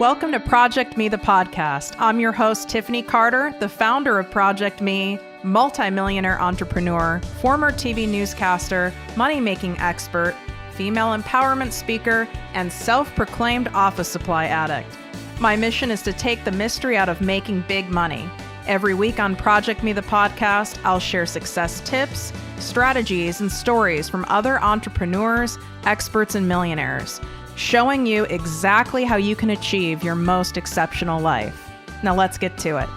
Welcome to ProjectME, the podcast. I'm your host, Tiffany Carter, the founder of ProjectME, multimillionaire entrepreneur, former TV newscaster, money-making expert, female empowerment speaker, and self-proclaimed office supply addict. My mission is to take the mystery out of making big money. Every week on ProjectME, the podcast, I'll share success tips, strategies, and stories from other entrepreneurs, experts, and millionaires, showing you exactly how you can achieve your most exceptional life. Now let's get to it.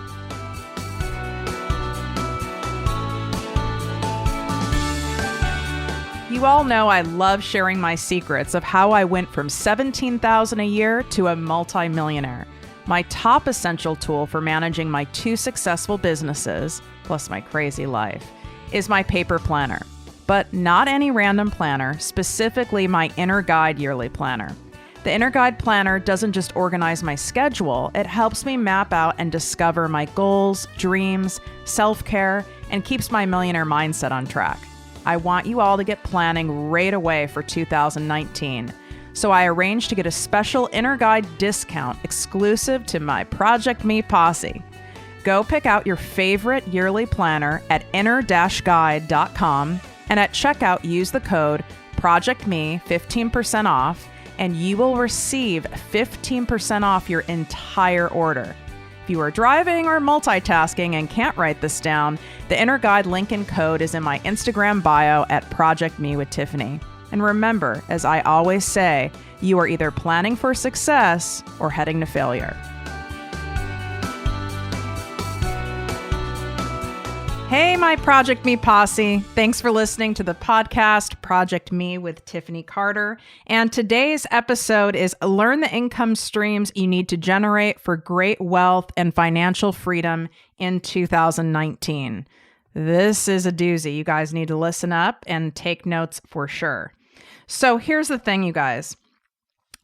You all know I love sharing my secrets of how I went from $17,000 a year to a multimillionaire. My top essential tool for managing my two successful businesses, plus my crazy life, is my paper planner. But not any random planner, specifically my Inner Guide yearly planner. The Inner Guide planner doesn't just organize my schedule, it helps me map out and discover my goals, dreams, self-care, and keeps my millionaire mindset on track. I want you all to get planning right away for 2019. So I arranged to get a special Inner Guide discount exclusive to my ProjectME posse. Go pick out your favorite yearly planner at inner-guide.com. And at checkout, use the code ProjectME 15% off, and you will receive 15% off your entire order. If you are driving or multitasking and can't write this down, the Inner Guide link and code is in my Instagram bio at ProjectME with Tiffany. And remember, as I always say, you are either planning for success or heading to failure. Hey, my ProjectME posse. Thanks for listening to the podcast, ProjectME with Tiffany Carter. And today's episode is learn the income streams you need to generate for great wealth and financial freedom in 2019. This is a doozy. You guys need to listen up and take notes for sure. So here's the thing, you guys.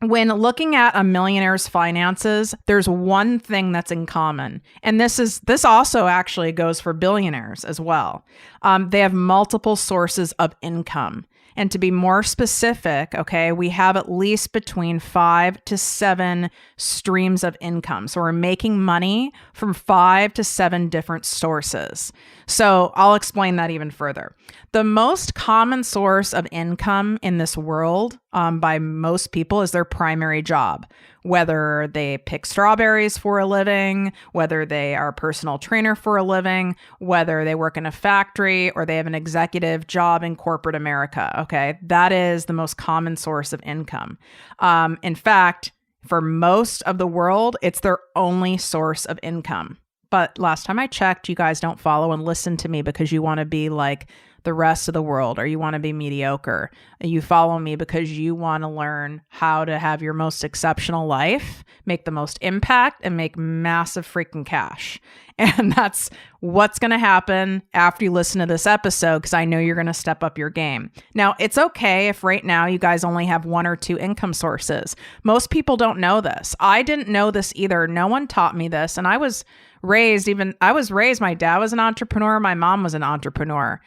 When looking at a millionaire's finances, there's one thing that's in common. And this also actually goes for billionaires as well. They have multiple sources of income. And to be more specific, okay, we have at least between 5 to 7 streams of income. So we're making money from 5 to 7 different sources. So I'll explain that even further. The most common source of income in this world by most people is their primary job, whether they pick strawberries for a living, whether they are a personal trainer for a living, whether they work in a factory or they have an executive job in corporate America. Okay, that is the most common source of income. In fact, for most of the world, it's their only source of income. But last time I checked, you guys don't follow and listen to me because you want to be like the rest of the world or you want to be mediocre. You follow me because you want to learn how to have your most exceptional life, make the most impact, and make massive freaking cash. And that's what's going to happen after you listen to this episode, because I know you're going to step up your game. Now, it's okay if right now you guys only have 1 or 2 income sources. Most people don't know this. I didn't know this either. No one taught me this. And I was raised, my dad was an entrepreneur. My mom was an entrepreneur,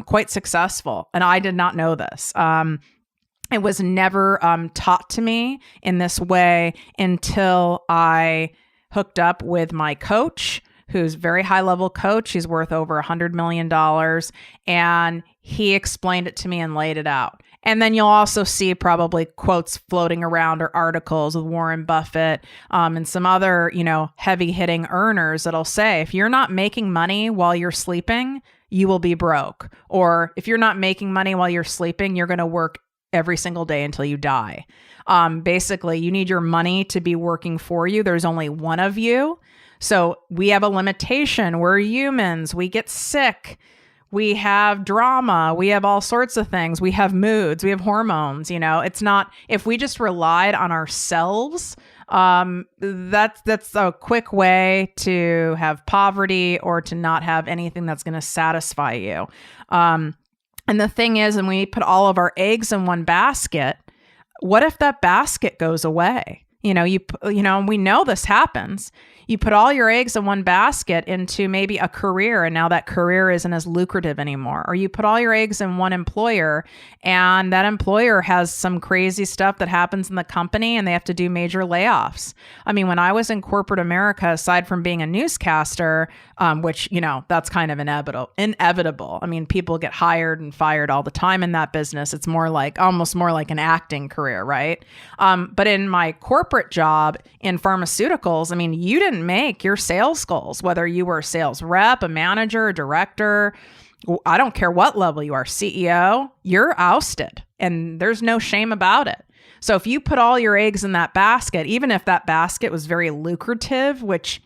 quite successful. And I did not know this. It was never taught to me in this way until I hooked up with my coach, who's a very high level coach. He's worth over $100 million. And he explained it to me and laid it out. And then you'll also see probably quotes floating around or articles with Warren Buffett and some other, heavy hitting earners that'll say, if you're not making money while you're sleeping, you will be broke. Or if you're not making money while you're sleeping, you're going to work every single day until you die. Basically, you need your money to be working for you. There's only one of you. So we have a limitation. We're humans. We get sick. We have drama. We have all sorts of things. We have moods. We have hormones. It's not, if we just relied on ourselves, that's a quick way to have poverty or to not have anything that's going to satisfy you. And the thing is, when we put all of our eggs in one basket, what if that basket goes away? We know this happens. You put all your eggs in one basket into maybe a career, and now that career isn't as lucrative anymore. Or you put all your eggs in one employer, and that employer has some crazy stuff that happens in the company, and they have to do major layoffs. I mean, when I was in corporate America, aside from being a newscaster, which, that's kind of inevitable. I mean, people get hired and fired all the time in that business. It's almost more like an acting career, right? But in my corporate job in pharmaceuticals, I mean, you didn't make your sales goals, whether you were a sales rep, a manager, a director, I don't care what level you are, CEO, you're ousted, and there's no shame about it. So if you put all your eggs in that basket, even if that basket was very lucrative, which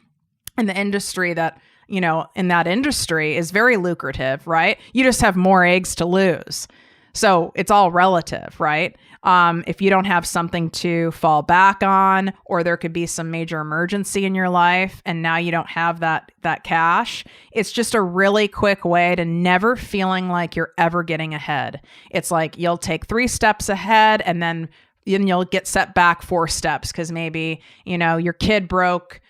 in the industry in that industry is very lucrative, right? You just have more eggs to lose. So it's all relative, right? If you don't have something to fall back on, or there could be some major emergency in your life and now you don't have that cash, it's just a really quick way to never feeling like you're ever getting ahead. It's like you'll take 3 steps ahead and then you'll get set back 4 steps because maybe, your kid broke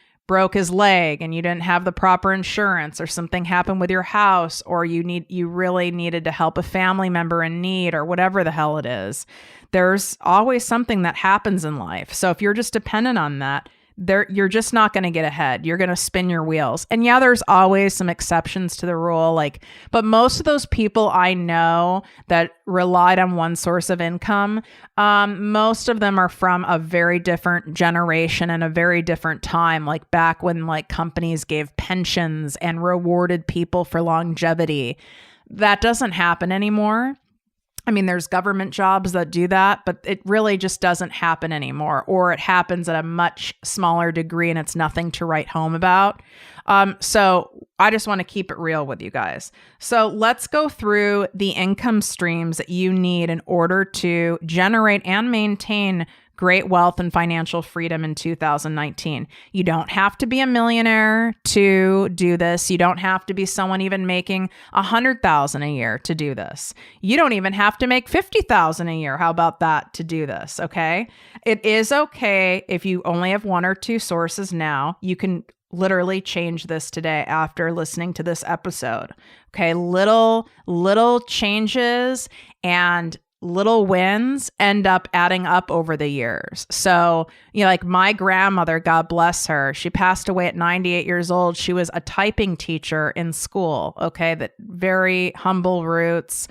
his leg and you didn't have the proper insurance, or something happened with your house, or you really needed to help a family member in need, or whatever the hell it is. There's always something that happens in life. So if you're just dependent on that, you're just not going to get ahead. You're going to spin your wheels. And yeah, there's always some exceptions to the rule, but most of those people I know that relied on one source of income, most of them are from a very different generation and a very different time, like back when companies gave pensions and rewarded people for longevity. That doesn't happen anymore. I mean, there's government jobs that do that, but it really just doesn't happen anymore, or it happens at a much smaller degree and it's nothing to write home about. So I just want to keep it real with you guys. So let's go through the income streams that you need in order to generate and maintain great wealth and financial freedom in 2019. You don't have to be a millionaire to do this. You don't have to be someone even making $100,000 a year to do this. You don't even have to make $50,000 a year. How about that to do this? Okay. It is okay if you only have 1 or 2 sources now. You can literally change this today after listening to this episode. Okay. Little changes and little wins end up adding up over the years. So, like my grandmother, God bless her, she passed away at 98 years old. She was a typing teacher in school. Okay. That very humble roots,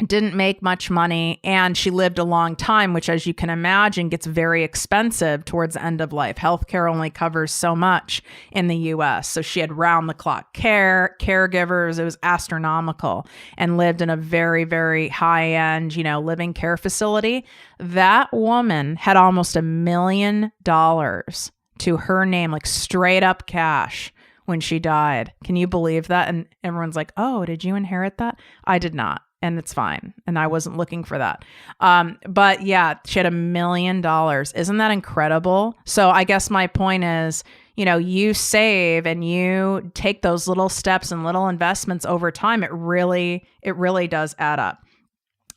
didn't make much money, and she lived a long time, which, as you can imagine, gets very expensive towards the end of life. Healthcare only covers so much in the US. So she had round-the-clock caregivers. It was astronomical, and lived in a very, very high-end, living care facility. That woman had almost $1 million to her name, like straight up cash, when she died. Can you believe that? And everyone's like, oh, did you inherit that? I did not. And it's fine. And I wasn't looking for that. But yeah, she had $1 million. Isn't that incredible? So I guess my point is, you save and you take those little steps and little investments over time. It really does add up.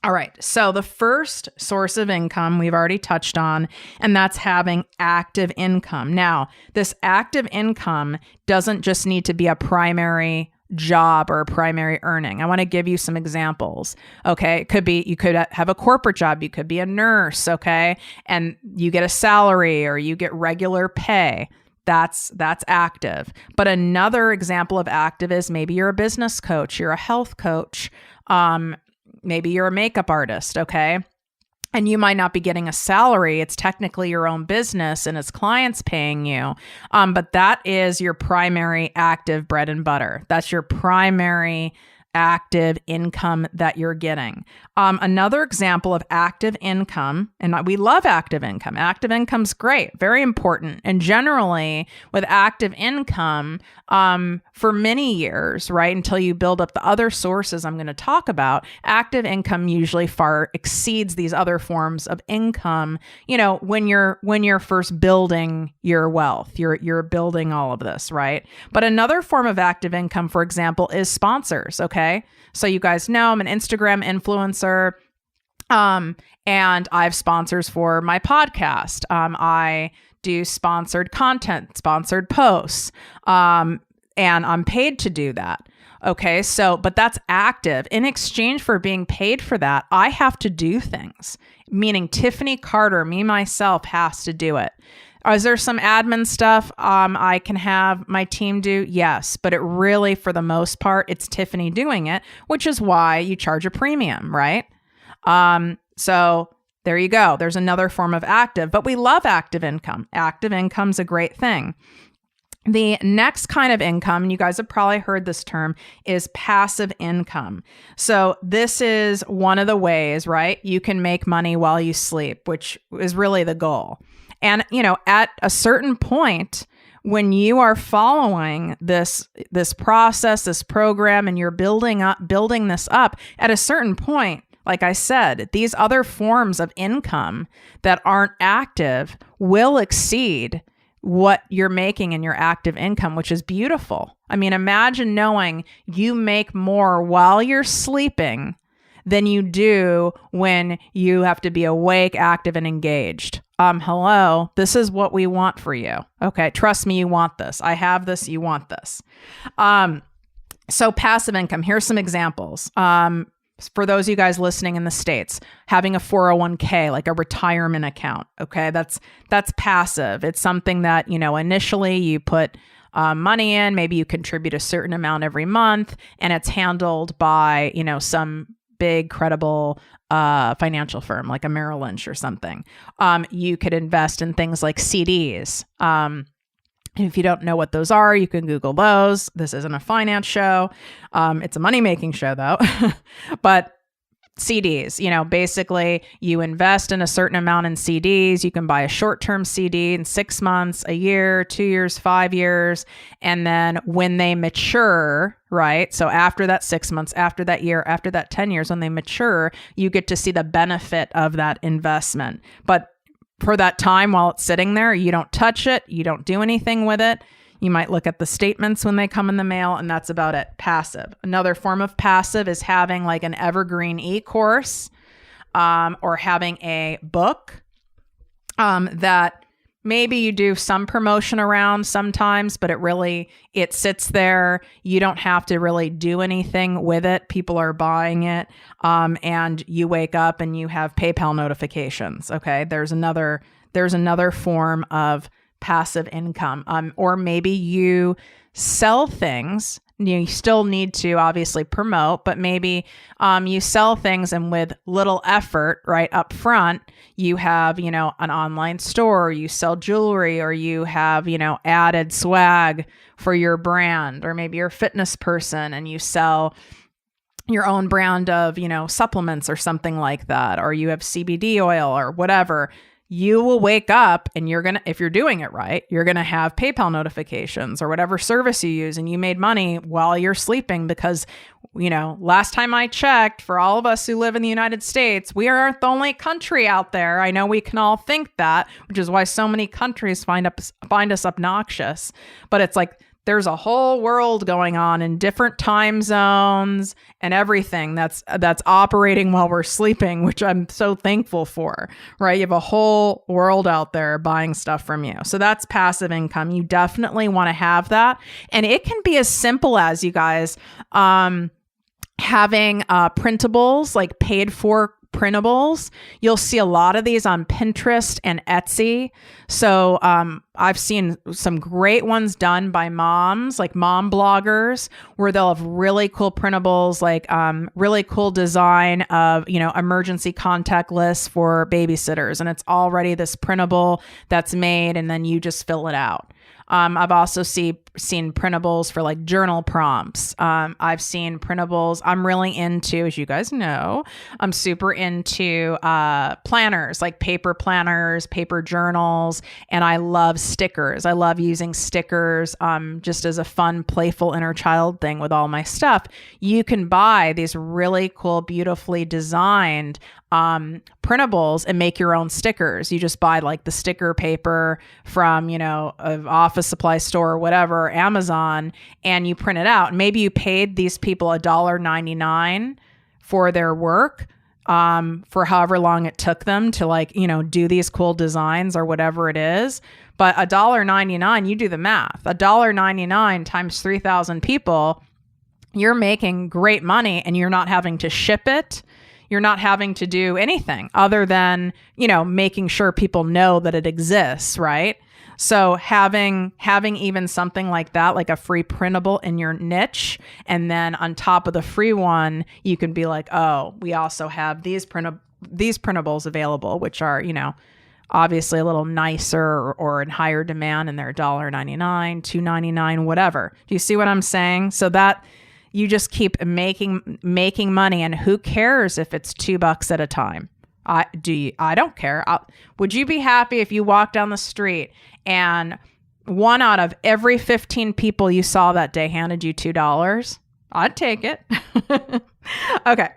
All right. So the first source of income we've already touched on, and that's having active income. Now, this active income doesn't just need to be a primary job or a primary earning. I want to give you some examples. Okay. It could be, you could have a corporate job. You could be a nurse. Okay. And you get a salary or you get regular pay. That's active. But another example of active is maybe you're a business coach, you're a health coach. Maybe you're a makeup artist. Okay. And you might not be getting a salary. It's technically your own business and it's clients paying you. But that is your primary active bread and butter. That's your primary active income that you're getting. Another example of active income, and we love active income. Active income's great, very important. And generally with active income, for many years, right, until you build up the other sources I'm going to talk about, active income usually far exceeds these other forms of income. When you're first building your wealth, you're building all of this, right? But another form of active income, for example, is sponsors. Okay. So you guys know I'm an Instagram influencer. And I have sponsors for my podcast. I do sponsored content, sponsored posts, and I'm paid to do that. Okay, so, but that's active. In exchange for being paid for that, I have to do things, meaning Tiffany Carter, me, myself, has to do it. Is there some admin stuff I can have my team do? Yes, but it really, for the most part, it's Tiffany doing it, which is why you charge a premium, right? So there you go. There's another form of active, but we love active income. Active income's a great thing. The next kind of income, and you guys have probably heard this term, is passive income. So this is one of the ways, right? You can make money while you sleep, which is really the goal. And, at a certain point, when you are following this process, this program, and you're building this up, at a certain point, like I said, these other forms of income that aren't active will exceed what you're making in your active income, which is beautiful. I mean, imagine knowing you make more while you're sleeping than you do when you have to be awake, active, and engaged. Hello, this is what we want for you. Okay, trust me, you want this. I have this, you want this. So passive income, here's some examples. For those of you guys listening in the States, having a 401k, like a retirement account, okay, that's passive. It's something that, initially you put money in, maybe you contribute a certain amount every month, and it's handled by, some big, credible financial firm like a Merrill Lynch or something. You could invest in things like CDs. If you don't know what those are, you can Google those. This isn't a finance show. It's a money-making show, though. But CDs, basically you invest in a certain amount in CDs. You can buy a short-term CD in 6 months, a year, 2 years, 5 years. And then when they mature, right? So after that 6 months, after that year, after that 10 years, when they mature, you get to see the benefit of that investment. But for that time while it's sitting there, you don't touch it. You don't do anything with it. You might look at the statements when they come in the mail, and that's about it. Passive. Another form of passive is having like an evergreen e-course or having a book that maybe you do some promotion around sometimes, but it sits there. You don't have to really do anything with it. People are buying it. And you wake up and you have PayPal notifications. Okay. There's another form of passive income. Or maybe you sell things. You still need to obviously promote, but maybe you sell things, and with little effort right up front, you have, an online store, or you sell jewelry, or you have, added swag for your brand, or maybe you're a fitness person and you sell your own brand of, supplements or something like that, or you have CBD oil or whatever. You will wake up and if you're doing it right, you're going to have PayPal notifications or whatever service you use, and you made money while you're sleeping because, last time I checked, for all of us who live in the United States, we aren't the only country out there. I know we can all think that, which is why so many countries find us obnoxious, but it's like, there's a whole world going on in different time zones and everything that's operating while we're sleeping, which I'm so thankful for, right? You have a whole world out there buying stuff from you. So that's passive income. You definitely want to have that. And it can be as simple as, you guys, having printables, like paid for printables. You'll see a lot of these on Pinterest and Etsy. So I've seen some great ones done by moms, like mom bloggers, where they'll have really cool printables, like really cool design of, emergency contact lists for babysitters. And it's already this printable that's made, and then you just fill it out. I've also seen printables for like journal prompts. I've seen printables. I'm really into, as you guys know, I'm super into planners, like paper planners, paper journals, and I love stickers. I love using stickers just as a fun, playful inner child thing with all my stuff. You can buy these really cool, beautifully designed printables and make your own stickers. You just buy like the sticker paper from, an office supply store or whatever, Amazon, and you print it out. Maybe you paid these people $1.99 for their work. for however long it took them to like, do these cool designs or whatever it is. But $1.99, you do the math, $1.99 times 3,000 people, you're making great money and you're not having to ship it. You're not having to do anything other than, making sure people know that it exists, right? So having even something like that, like a free printable in your niche, and then on top of the free one, you can be like, oh, we also have these printables available, which are, obviously a little nicer or in higher demand, and they're $1.99, $2.99, whatever. Do you see what I'm saying? So that you just keep making money, and who cares if it's $2 at a time? I don't care. Would you be happy if you walked down the street and 1 out of every 15 people you saw that day handed you $2? I'd take it. Okay.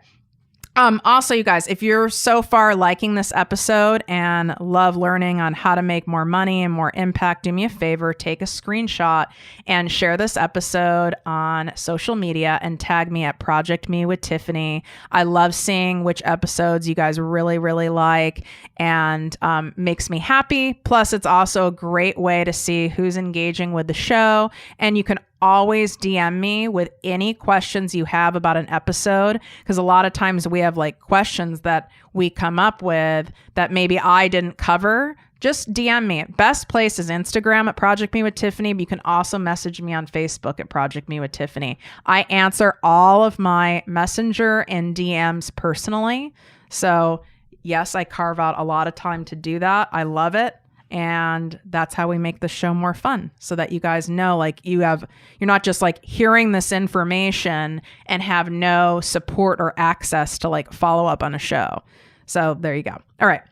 Also, you guys, if you're so far liking this episode and love learning on how to make more money and more impact, do me a favor, take a screenshot and share this episode on social media and tag me at ProjectME with Tiffany. I love seeing which episodes you guys really, really like, and makes me happy. Plus, it's also a great way to see who's engaging with the show, and you can always DM me with any questions you have about an episode, because a lot of times we have like questions that we come up with that maybe I didn't cover. Just DM me. Best place is Instagram at ProjectME with Tiffany, but you can also message me on Facebook at ProjectME with Tiffany. I answer all of my Messenger and DMs personally. So yes, I carve out a lot of time to do that. I love it. And that's how we make the show more fun, so that you guys know, like, you're not just like hearing this information and have no support or access to like follow up on a show. So there you go. All right.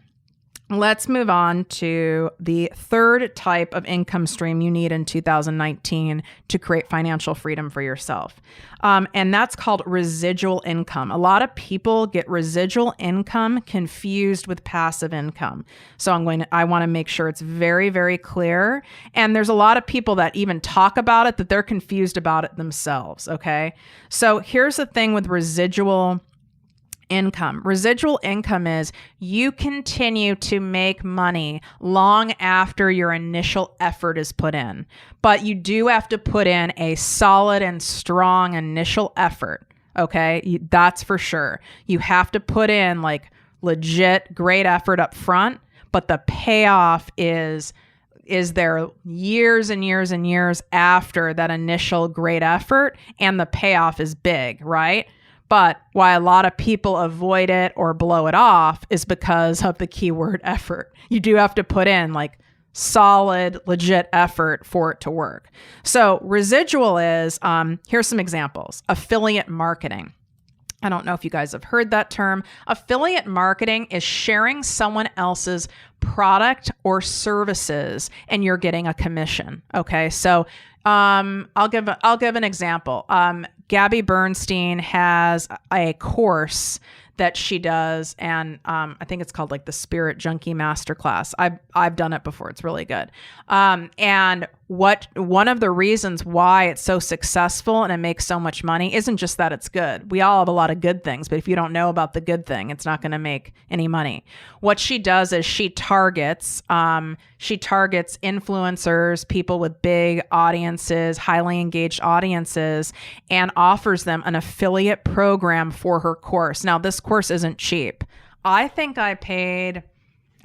Let's move on to the third type of income stream you need in 2019 to create financial freedom for yourself. And that's called residual income. A lot of people get residual income confused with passive income. So I want to make sure it's very, very clear. And there's a lot of people that even talk about it, that they're confused about it themselves. Okay. So here's the thing with residual income. Residual income is you continue to make money long after your initial effort is put in, but you do have to put in a solid and strong initial effort. Okay. That's for sure. You have to put in like legit great effort up front, but the payoff is there years and years and years after that initial great effort, and the payoff is big, right? But why a lot of people avoid it or blow it off is because of the keyword effort. You do have to put in like solid, legit effort for it to work. So residual is, here's some examples. Affiliate marketing. I don't know if you guys have heard that term. Affiliate marketing is sharing someone else's product or services and you're getting a commission. Okay. So I'll give an example. Gabby Bernstein has a course that she does, and I think it's called like the Spirit Junkie Masterclass. I've done it before. It's really good. And one of the reasons why it's so successful and it makes so much money isn't just that it's good. We all have a lot of good things, but if you don't know about the good thing, it's not going to make any money. What she does is she targets influencers, people with big audiences, highly engaged audiences, and offers them an affiliate program for her course. Now, this course isn't cheap. I think I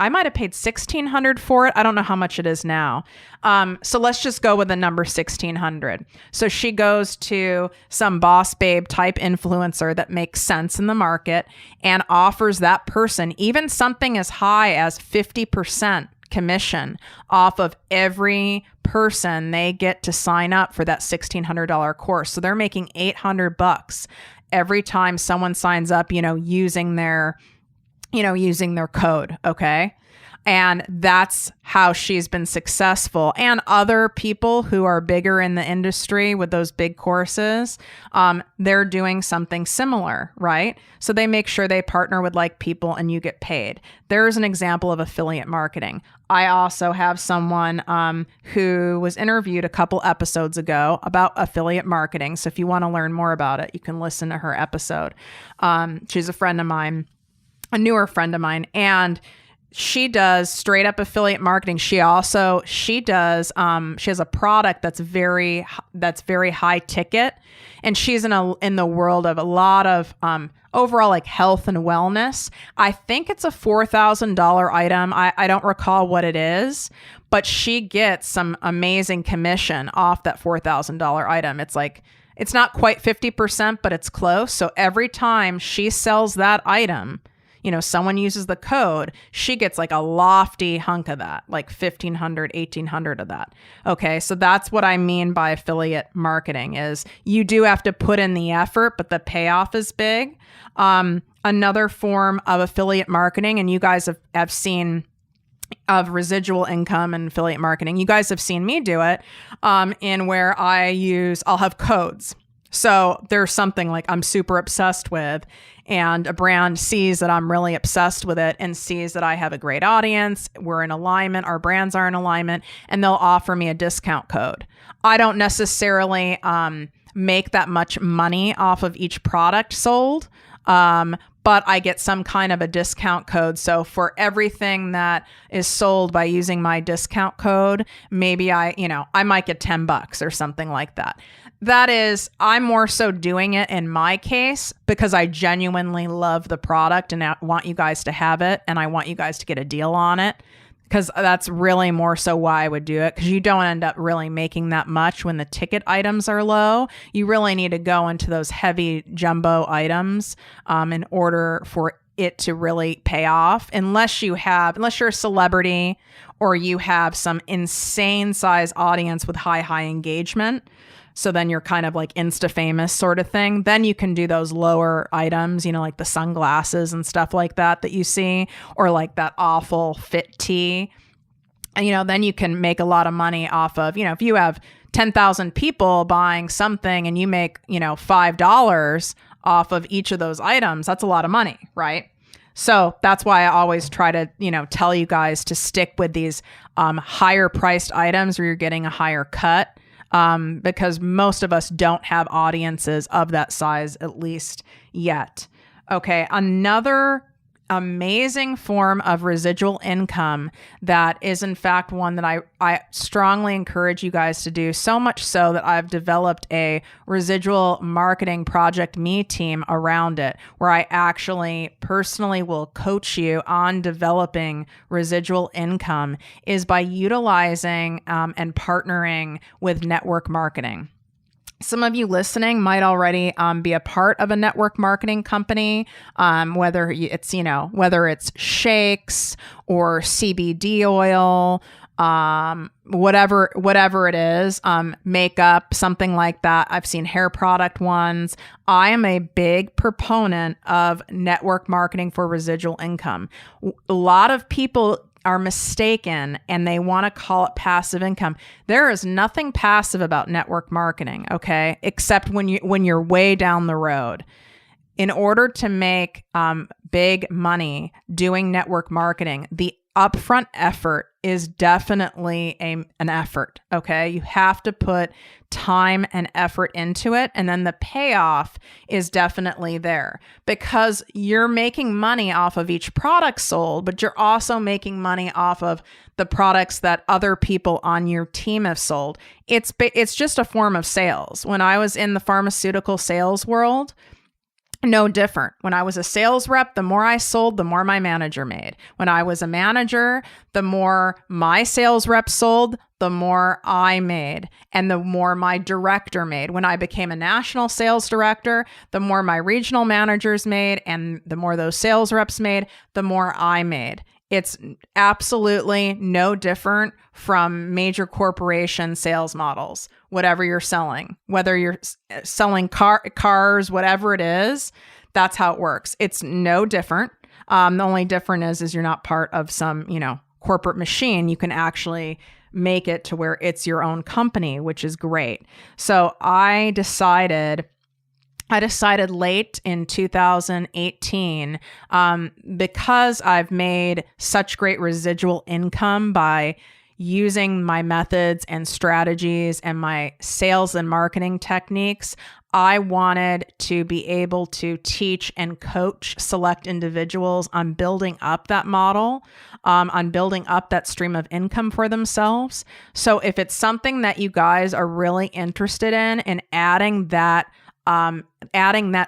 might have paid $1,600 for it. I don't know how much it is now. So let's just go with the number $1,600. So she goes to some boss babe type influencer that makes sense in the market and offers that person even something as high as 50% commission off of every person they get to sign up for that $1,600 course. So they're making $800 every time someone signs up, using their code. Okay. And that's how she's been successful. And other people who are bigger in the industry with those big courses, they're doing something similar, right? So they make sure they partner with like people and you get paid. There's an example of affiliate marketing. I also have someone who was interviewed a couple episodes ago about affiliate marketing. So if you want to learn more about it, you can listen to her episode. She's a friend of mine. a newer friend of mine, and she does straight up affiliate marketing. She has a product that's very high ticket, and she's in the world of a lot of overall like health and wellness. I think it's a $4,000 item. I don't recall what it is, but she gets some amazing commission off that $4,000 item. It's not quite 50%, but it's close. So every time she sells that item, someone uses the code, she gets like a lofty hunk of that, like $1,500, $1,800 of that. Okay. So that's what I mean by affiliate marketing is you do have to put in the effort, but the payoff is big. Another form of affiliate marketing, and you guys have seen of residual income and affiliate marketing. You guys have seen me do it, in where I'll have codes. So there's something like I'm super obsessed with, and a brand sees that I'm really obsessed with it and sees that I have a great audience. We're in alignment. Our brands are in alignment, and they'll offer me a discount code. I don't necessarily make that much money off of each product sold, but I get some kind of a discount code. So for everything that is sold by using my discount code, maybe I might get $10 or something like that. That is, I'm more so doing it in my case because I genuinely love the product and I want you guys to have it, and I want you guys to get a deal on it, because that's really more so why I would do it, because you don't end up really making that much when the ticket items are low. You really need to go into those heavy jumbo items in order for it to really pay off, unless you're a celebrity or you have some insane size audience with high engagement. So then you're kind of like Insta famous sort of thing. Then you can do those lower items, like the sunglasses and stuff like that you see, or like that awful fit tee. And, then you can make a lot of money off of, if you have 10,000 people buying something and you make, $5 off of each of those items, that's a lot of money, right? So that's why I always try to, tell you guys to stick with these higher priced items where you're getting a higher cut. Because most of us don't have audiences of that size, at least yet. Okay, another amazing form of residual income that is in fact one that I strongly encourage you guys to do, so much so that I've developed a residual marketing ProjectME team around it, where I actually personally will coach you on developing residual income, is by utilizing and partnering with network marketing. Some of you listening might already be a part of a network marketing company, whether it's shakes or CBD oil, whatever it is, makeup, something like that. I've seen hair product ones. I am a big proponent of network marketing for residual income. A lot of people are mistaken and they want to call it passive income. There is nothing passive about network marketing, okay? Except when you're way down the road. In order to make big money doing network marketing, the upfront effort is definitely an effort, okay? You have to put time and effort into it, and then the payoff is definitely there, because you're making money off of each product sold, but you're also making money off of the products that other people on your team have sold. It's just a form of sales. When I was in the pharmaceutical sales world, no different. When I was a sales rep, the more I sold, the more my manager made. When I was a manager, the more my sales rep sold, the more I made, and the more my director made. When I became a national sales director, the more my regional managers made, and the more those sales reps made, the more I made. It's absolutely no different from major corporation sales models, whatever you're selling, whether you're selling cars, whatever it is, that's how it works. It's no different. The only difference is you're not part of some, corporate machine. You can actually make it to where it's your own company, which is great. So I decided late in 2018, because I've made such great residual income by using my methods and strategies and my sales and marketing techniques, I wanted to be able to teach and coach select individuals on building up that model, on building up that stream of income for themselves. So if it's something that you guys are really interested in adding that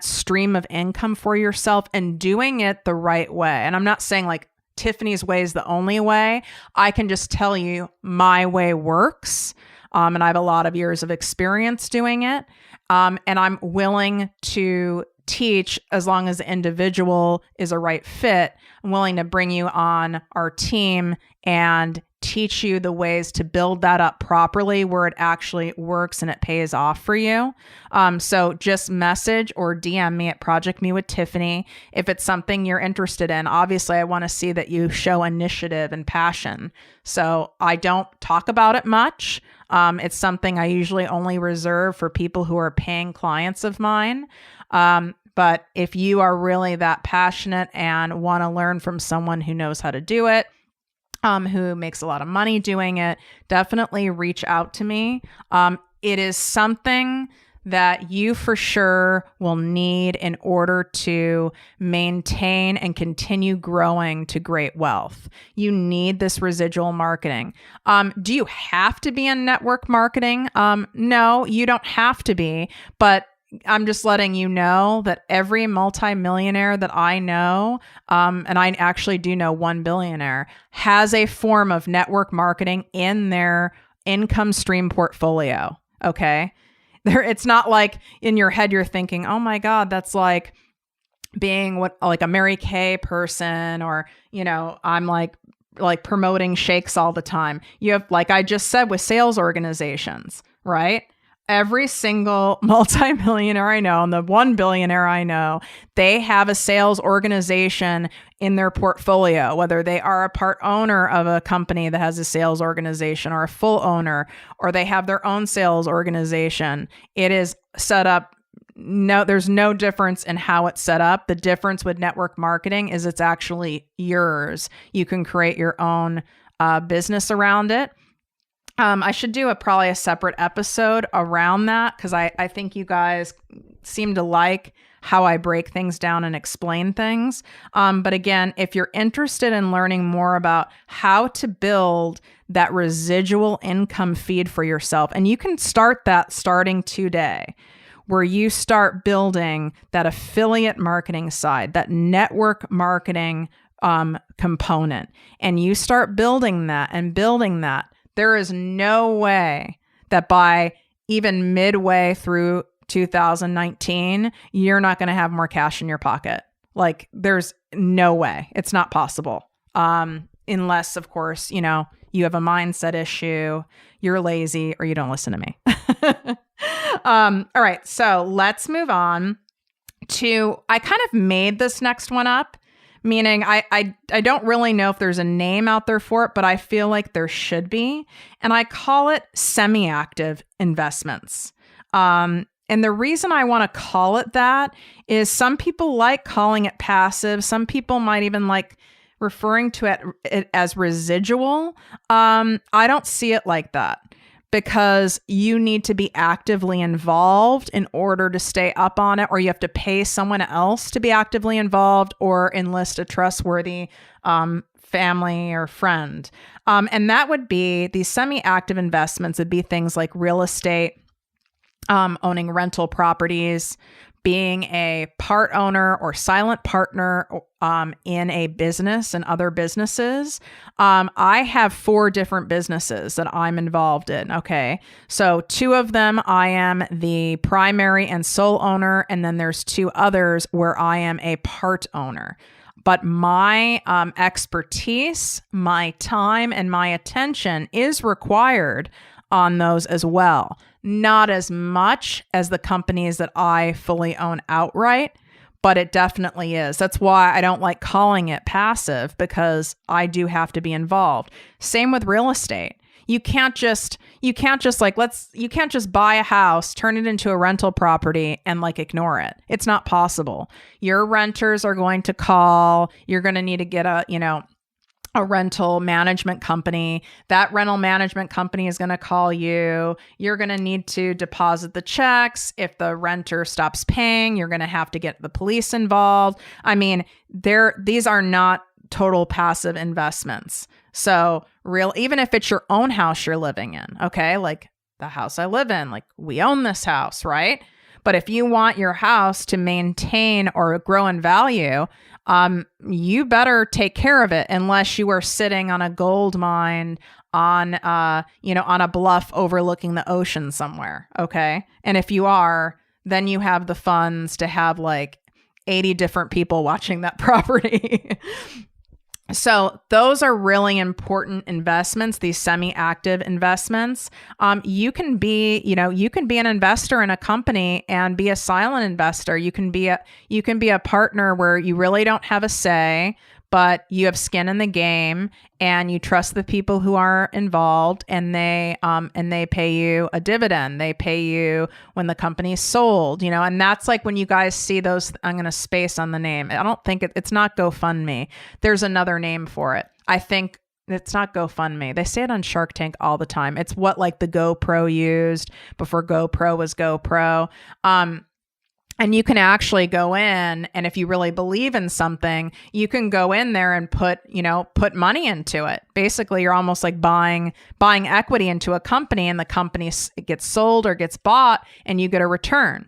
stream of income for yourself and doing it the right way. And I'm not saying like Tiffany's way is the only way. I can just tell you my way works. And I have a lot of years of experience doing it. And I'm willing to teach as long as the individual is a right fit. I'm willing to bring you on our team and teach you the ways to build that up properly where it actually works and it pays off for you. So just message or DM me at ProjectME with Tiffany if it's something you're interested in. Obviously, I want to see that you show initiative and passion. So I don't talk about it much. It's something I usually only reserve for people who are paying clients of mine. But if you are really that passionate and want to learn from someone who knows how to do it, who makes a lot of money doing it, definitely reach out to me. It is something that you for sure will need in order to maintain and continue growing to great wealth. You need this residual marketing. Do you have to be in network marketing? No, you don't have to be, but I'm just letting you know that every multimillionaire that I know, and I actually do know one billionaire, has a form of network marketing in their income stream portfolio. Okay. It's not like in your head, you're thinking, oh my God, that's like being like a Mary Kay person, or, I'm like promoting shakes all the time. You have, like I just said, with sales organizations, right? Every single multimillionaire I know, and the one billionaire I know, they have a sales organization in their portfolio, whether they are a part owner of a company that has a sales organization or a full owner, or they have their own sales organization. It is set up. No, there's no difference in how it's set up. The difference with network marketing is it's actually yours. You can create your own business around it. I should do probably a separate episode around that, because I think you guys seem to like how I break things down and explain things. But again, if you're interested in learning more about how to build that residual income feed for yourself, and you can start that starting today, where you start building that affiliate marketing side, that network marketing component, and you start building that and building that. There is no way that by even midway through 2019, you're not going to have more cash in your pocket. Like, there's no way. It's not possible. Unless, of course, you have a mindset issue, you're lazy, or you don't listen to me. All right. So let's move on to, I kind of made this next one up. Meaning I don't really know if there's a name out there for it, but I feel like there should be. And I call it semi-active investments. And the reason I want to call it that is some people like calling it passive. Some people might even like referring to it as residual. I don't see it like that, because you need to be actively involved in order to stay up on it, or you have to pay someone else to be actively involved, or enlist a trustworthy family or friend. And that would be, these semi-active investments would be things like real estate, owning rental properties, being a part owner or silent partner in a business and other businesses. I have 4 different businesses that I'm involved in. Okay. So 2 of them, I am the primary and sole owner. And then there's 2 others where I am a part owner. But my expertise, my time, and my attention is required on those as well. Not as much as the companies that I fully own outright, but it definitely is. That's why I don't like calling it passive, because I do have to be involved. Same with real estate. You can't just buy a house, turn it into a rental property, and like ignore it. It's not possible. Your renters are going to call. You're going to need to get a rental management company. That rental management company is going to call you. You're going to need to deposit the checks. If the renter stops paying, you're going to have to get the police involved. I mean, these are not total passive investments. So even if it's your own house you're living in, okay? Like the house I live in, like we own this house, right? But if you want your house to maintain or grow in value, you better take care of it unless you are sitting on a gold mine on a bluff overlooking the ocean somewhere. Okay. And if you are, then you have the funds to have like 80 different people watching that property. So those are really important investments, these semi-active investments. You can be an investor in a company and be a silent investor. You can be a partner where you really don't have a say, but you have skin in the game and you trust the people who are involved, and they pay you a dividend. They pay you when the company's sold, and that's like when you guys see those. I'm going to space on the name. I don't think it's not GoFundMe. There's another name for it. I think it's not GoFundMe. They say it on Shark Tank all the time. It's what like the GoPro used before GoPro was GoPro. And you can actually go in, and if you really believe in something, you can go in there and put money into it. Basically, you're almost like buying equity into a company, and the company gets sold or gets bought, and you get a return.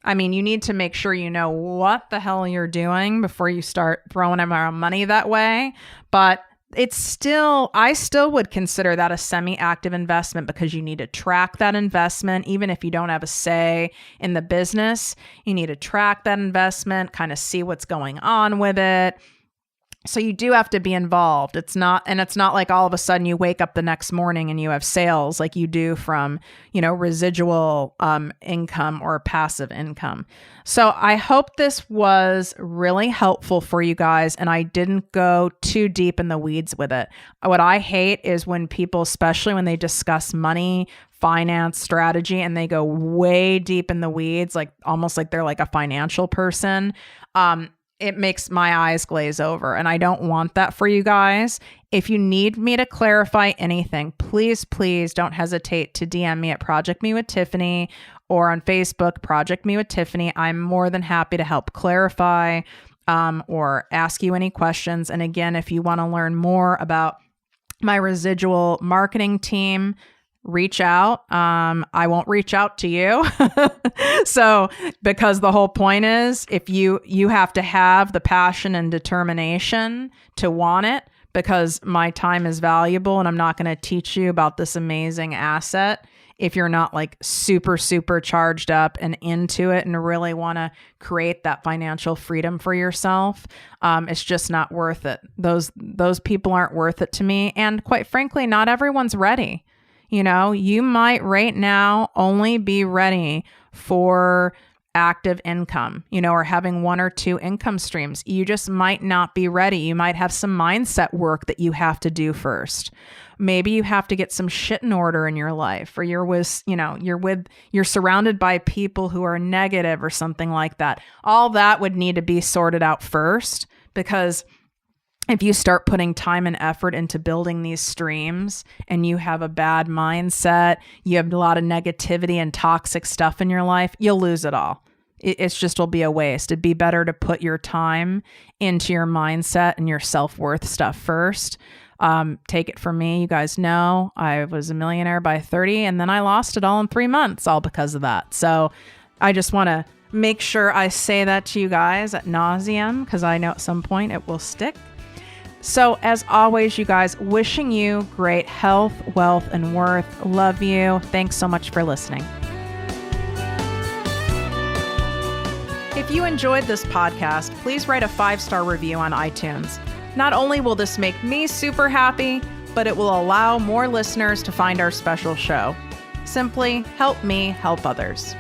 I mean, you need to make sure you know what the hell you're doing before you start throwing around money that way. But I still would consider that a semi-active investment, because you need to track that investment. Even if you don't have a say in the business, you need to track that investment, kind of see what's going on with it. So you do have to be involved. It's not like all of a sudden you wake up the next morning and you have sales like you do from, residual income or passive income. So I hope this was really helpful for you guys, and I didn't go too deep in the weeds with it. What I hate is when people, especially when they discuss money, finance, strategy, and they go way deep in the weeds, like almost like they're like a financial person. It makes my eyes glaze over, and I don't want that for you guys. If you need me to clarify anything, please don't hesitate to DM me at ProjectME with Tiffany, or on Facebook, ProjectME with Tiffany. I'm more than happy to help clarify or ask you any questions. And again, if you want to learn more about my residual marketing team, reach out. I won't reach out to you. So, because the whole point is, if you have to have the passion and determination to want it, because my time is valuable, and I'm not going to teach you about this amazing asset if you're not like super, super charged up and into it and really want to create that financial freedom for yourself. It's just not worth it. Those people aren't worth it to me. And quite frankly, not everyone's ready. You might right now only be ready for active income, or having one or two income streams. You just might not be ready. You might have some mindset work that you have to do first. Maybe you have to get some shit in order in your life, or you're surrounded by people who are negative or something like that. All that would need to be sorted out first, because if you start putting time and effort into building these streams and you have a bad mindset, you have a lot of negativity and toxic stuff in your life, you'll lose it all. It's just will be a waste. It'd be better to put your time into your mindset and your self-worth stuff first. Take it from me. You guys know I was a millionaire by 30, and then I lost it all in 3 months, all because of that. So I just want to make sure I say that to you guys ad nauseum, because I know at some point it will stick. So as always, you guys, wishing you great health, wealth, and worth. Love you. Thanks so much for listening. If you enjoyed this podcast, please write a 5-star review on iTunes. Not only will this make me super happy, but it will allow more listeners to find our special show. Simply help me help others.